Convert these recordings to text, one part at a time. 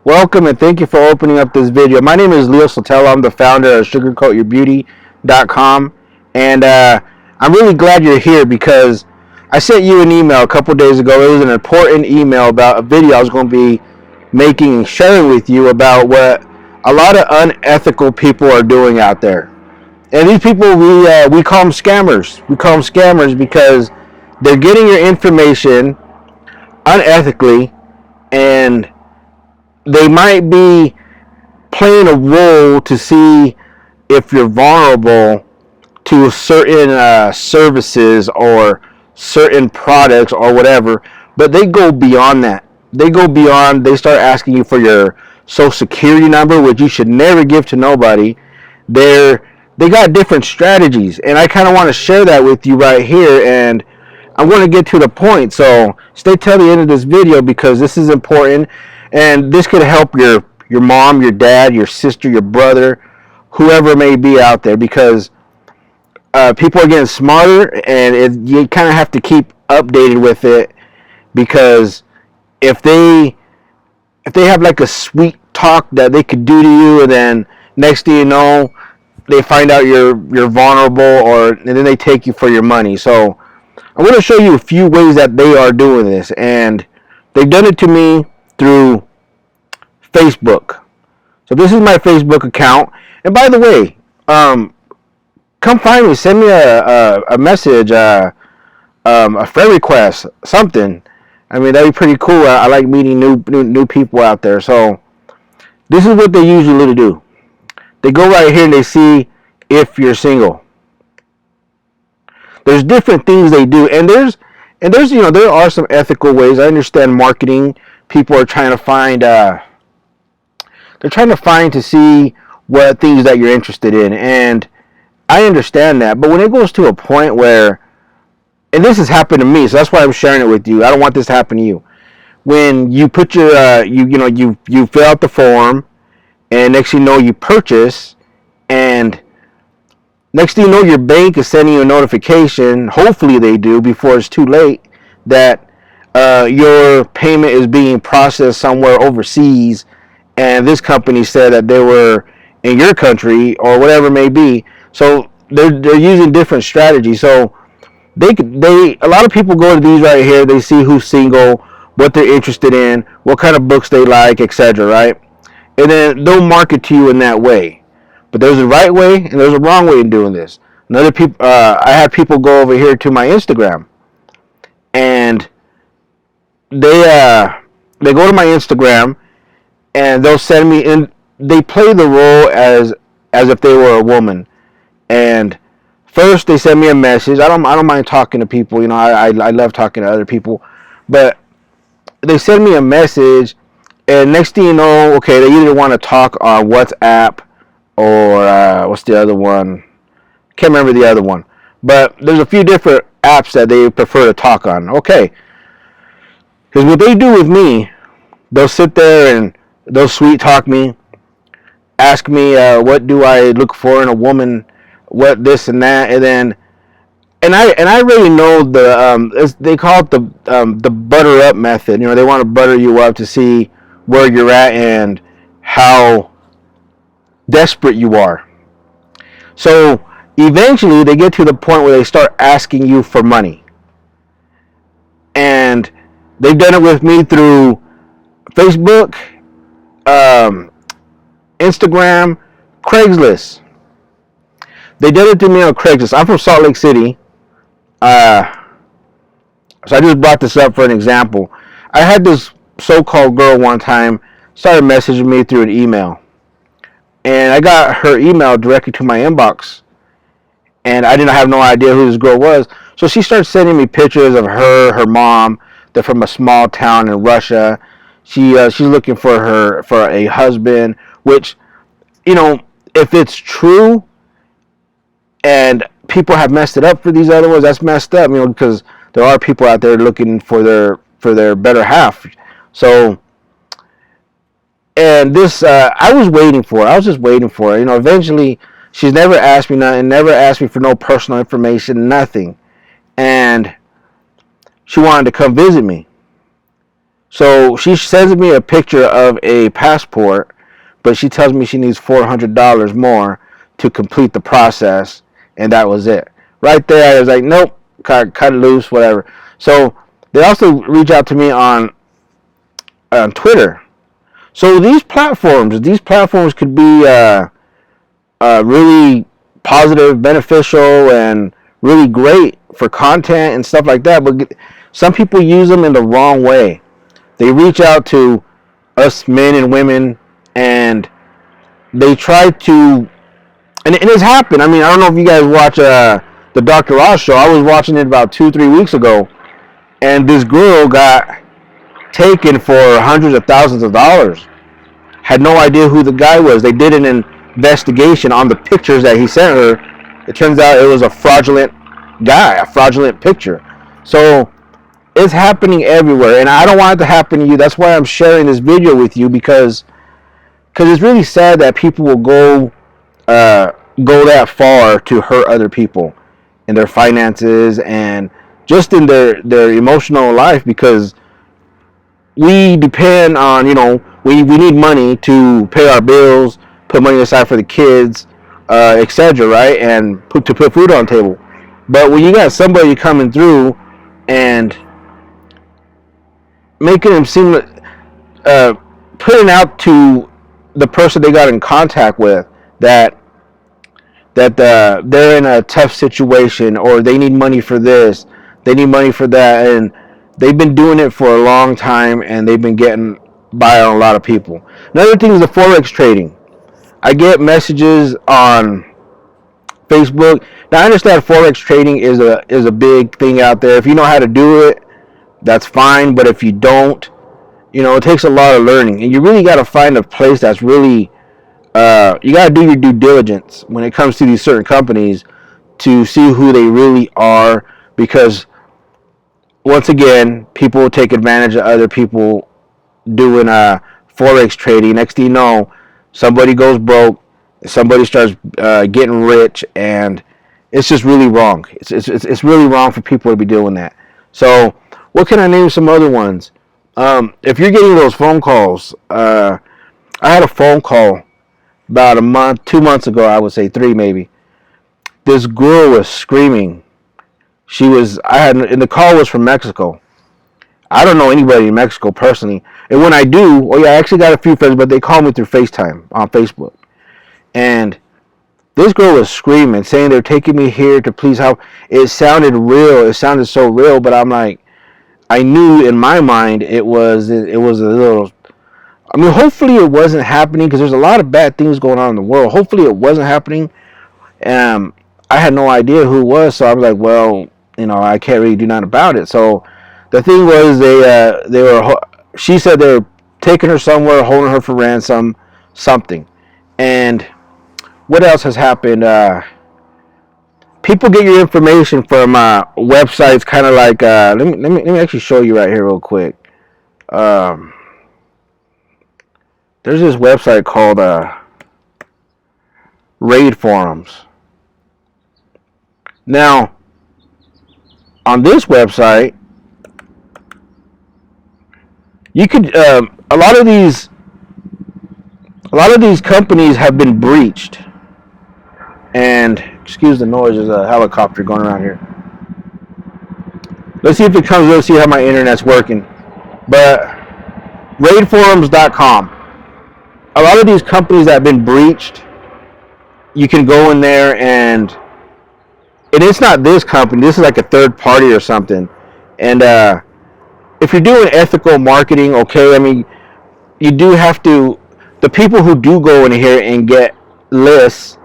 Welcome and thank you for opening up this video. My name is Leo Sotelo. I'm the founder of sugarcoatyourbeauty.com, and I'm really glad you're here because I sent you an email a couple days ago. It was an important email about a video I was going to be making and sharing with you about what a lot of unethical people are doing out there. And these people, we call them scammers. We call them scammers because they're getting your information unethically, and they might be playing a role to see if you're vulnerable to certain services or certain products or whatever, but they go beyond that. They start asking you for your social security number, which you should never give to nobody. They got different strategies, and I kind of want to share that with you right here, and I'm going to get to the point. So stay till the end of this video because this is important, and this could help your mom, your dad, your sister, your brother, whoever may be out there, because people are getting smarter, and you kind of have to keep updated with it, because if they have like a sweet talk that they could do to you, and then next thing you know, they find out you're vulnerable, and then they take you for your money. So I'm going to show you a few ways that they are doing this, and they've done it to me through Facebook. So this is my Facebook account, and by the way, come find me, send me a message, a friend request, something. I mean, that'd be pretty cool. I like meeting new people out there. So this is what they usually do. They go right here and they see if you're single. There's different things they do, and there's there are some ethical ways. I understand marketing. People are trying to find to see what things that you're interested in, and I understand that. But when it goes to a point where, and this has happened to me, so that's why I'm sharing it with you. I don't want this to happen to you. When you put your you fill out the form, and next thing you know, you purchase, and next thing you know, your bank is sending you a notification, hopefully they do before it's too late, that your payment is being processed somewhere overseas, and this company said that they were in your country or whatever it may be. So they're using different strategies. So a lot of people go to these right here. They see who's single, what they're interested in, what kind of books they like, etc. Right? And then they'll market to you in that way. But there's a right way and there's a wrong way in doing this. I have people go over here to my Instagram, and they go to my Instagram, and they'll send me in. They play the role as if they were a woman. And first they send me a message. I don't mind talking to people. I love talking to other people. But they send me a message, and next thing you know, okay, they either want to talk on WhatsApp or what's the other one? Can't remember the other one. But there's a few different apps that they prefer to talk on. Okay. Because what they do with me, they'll sit there and they'll sweet talk me, ask me what do I look for in a woman, what this and that, and I really know they call it the butter up method. They want to butter you up to see where you're at and how desperate you are. So eventually they get to the point where they start asking you for money, and they've done it with me through Facebook, Instagram, Craigslist. They did it to me on Craigslist. I'm from Salt Lake City, so I just brought this up for an example. I had this so-called girl one time started messaging me through an email, and I got her email directly to my inbox, and I didn't have no idea who this girl was. So she started sending me pictures of her mom. They're from a small town in Russia. She's looking for a husband, which, if it's true and people have messed it up for these other ones, that's messed up, because there are people out there looking for their better half. So, and this, I was just waiting for her. Eventually, she's never asked me nothing, never asked me for no personal information, nothing. And she wanted to come visit me. So she sends me a picture of a passport, but she tells me she needs $400 more to complete the process, and that was it. Right there, I was like, nope, cut it loose, whatever. So they also reach out to me on Twitter. So these platforms could be really positive, beneficial, and really great for content and stuff like that. But some people use them in the wrong way. They reach out to us men and women, and they try to, and it's happened. I mean, I don't know if you guys watch the Dr. Oz show. I was watching it about 2-3 weeks ago, and this girl got taken for hundreds of thousands of dollars. Had no idea who the guy was. They did an investigation on the pictures that he sent her. It turns out it was a fraudulent guy, a fraudulent picture. So it's happening everywhere, and I don't want it to happen to you. That's why I'm sharing this video with you, because it's really sad that people will go that far to hurt other people in their finances and just in their emotional life, because we depend on, we need money to pay our bills, put money aside for the kids, etc., right? And to put food on the table. But when you got somebody coming through and making them seem, putting out to the person they got in contact with that they're in a tough situation, or they need money for this, they need money for that, and they've been doing it for a long time, and they've been getting by on a lot of people. Another thing is the forex trading. I get messages on Facebook. Now I understand forex trading is a big thing out there. If you know how to do it, that's fine. But if you don't, it takes a lot of learning, and you really got to find a place that's really you got to do your due diligence when it comes to these certain companies to see who they really are, because once again, people will take advantage of other people doing forex trading. Next thing you know, somebody goes broke, somebody starts getting rich, and it's just really wrong. It's really wrong for people to be doing that. So, what can I name some other ones? If you're getting those phone calls, I had a phone call about a month, 2 months ago, I would say 3 maybe. This girl was screaming. And the call was from Mexico. I don't know anybody in Mexico personally. And when I do, I actually got a few friends, but they call me through FaceTime on Facebook. And this girl was screaming, saying they're taking me here to please help. It sounded real. It sounded so real, but I'm like, I knew in my mind it was a little. I mean, hopefully it wasn't happening, because there's a lot of bad things going on in the world. Hopefully it wasn't happening. I had no idea who it was, so I was like, well, I can't really do nothing about it. So the thing was, she said they were taking her somewhere, holding her for ransom, something. And what else has happened? People get your information from websites, kind of like, let me actually show you right here real quick. There's this website called Raid Forums. Now, on this website, you could a lot of these companies have been breached. And excuse the noise, there's a helicopter going around here. Let's see if it comes. Let's see how my internet's working. But raidforums.com. A lot of these companies that have been breached, you can go in there, and it's not this company. This is like a third party or something. And if you're doing ethical marketing, okay, I mean, you do have to. The people who do go in here and get lists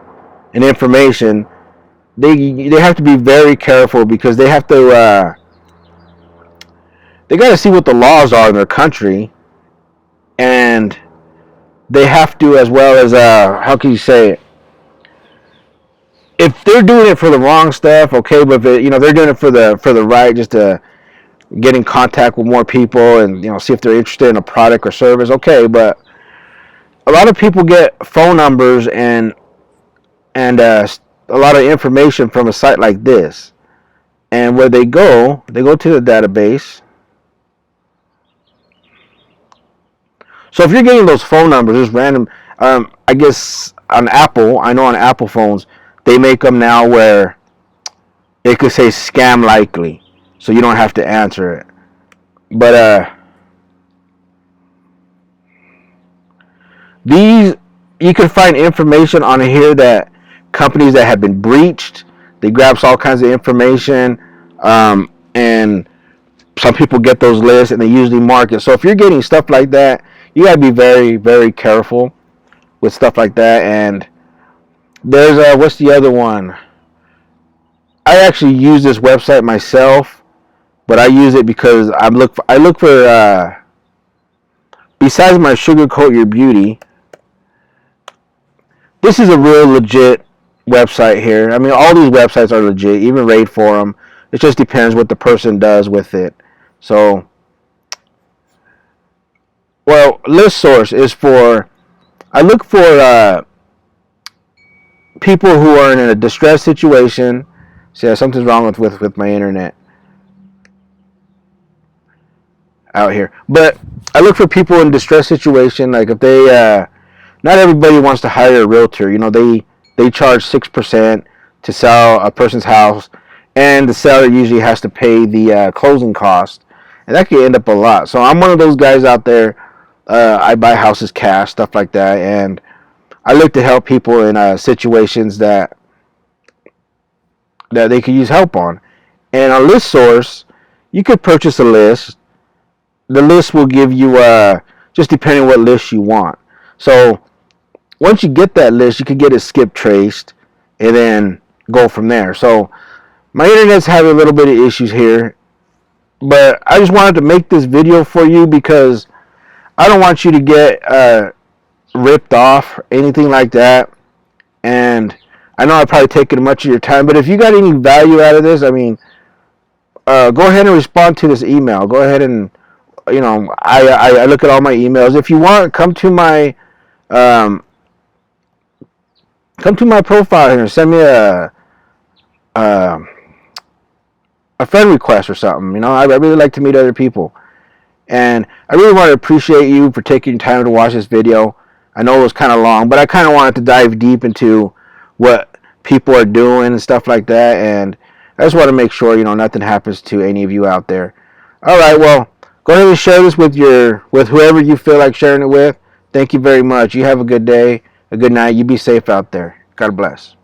and information, they have to be very careful, because they have to. They got to see what the laws are in their country, and they have to, as well as how can you say it? If they're doing it for the wrong stuff, okay, but if they're doing it for the right, just to get in contact with more people and see if they're interested in a product or service, okay. But a lot of people get phone numbers and a lot of information from a site like this, and where they go to the database. So if you're getting those phone numbers, just random, I guess on Apple, I know on Apple phones, they make them now where it could say scam likely, so you don't have to answer it. But these, you can find information on here that companies that have been breached, they grabs all kinds of information, and some people get those lists and they usually mark it. So if you're getting stuff like that, you gotta be very, very careful with stuff like that. And there's what's the other one? I actually use this website myself, but I use it because I look for besides my Sugarcoat Your Beauty. This is a real legit website here. I mean, all these websites are legit, even Raid Forum. It just depends what the person does with it. So, well, list source is for, I look for people who are in a distressed situation. See, something's wrong with my internet out here. But I look for people in distressed situation, like if they, not everybody wants to hire a realtor. You know, they charge 6% to sell a person's house, and the seller usually has to pay the closing cost, and that can end up a lot. So I'm one of those guys out there. I buy houses cash, stuff like that, and I look to help people in situations that they could use help on. And on List Source, you could purchase a list. The list will give you just depending what list you want. So once you get that list, you can get it skip traced and then go from there. So my internet's having a little bit of issues here, but I just wanted to make this video for you because I don't want you to get ripped off or anything like that. And I know I've probably taken much of your time, but if you got any value out of this, I mean, go ahead and respond to this email. Go ahead and, you know, I look at all my emails. If you want, come to my profile here and send me a friend request or something. You know, I really like to meet other people, and I really want to appreciate you for taking time to watch this video. I know it was kind of long, but I kind of wanted to dive deep into what people are doing and stuff like that, and I just want to make sure, you know, nothing happens to any of you out there. All right, well, go ahead and share this with whoever you feel like sharing it with. Thank you very much. You have a good day, a good night. You be safe out there. God bless.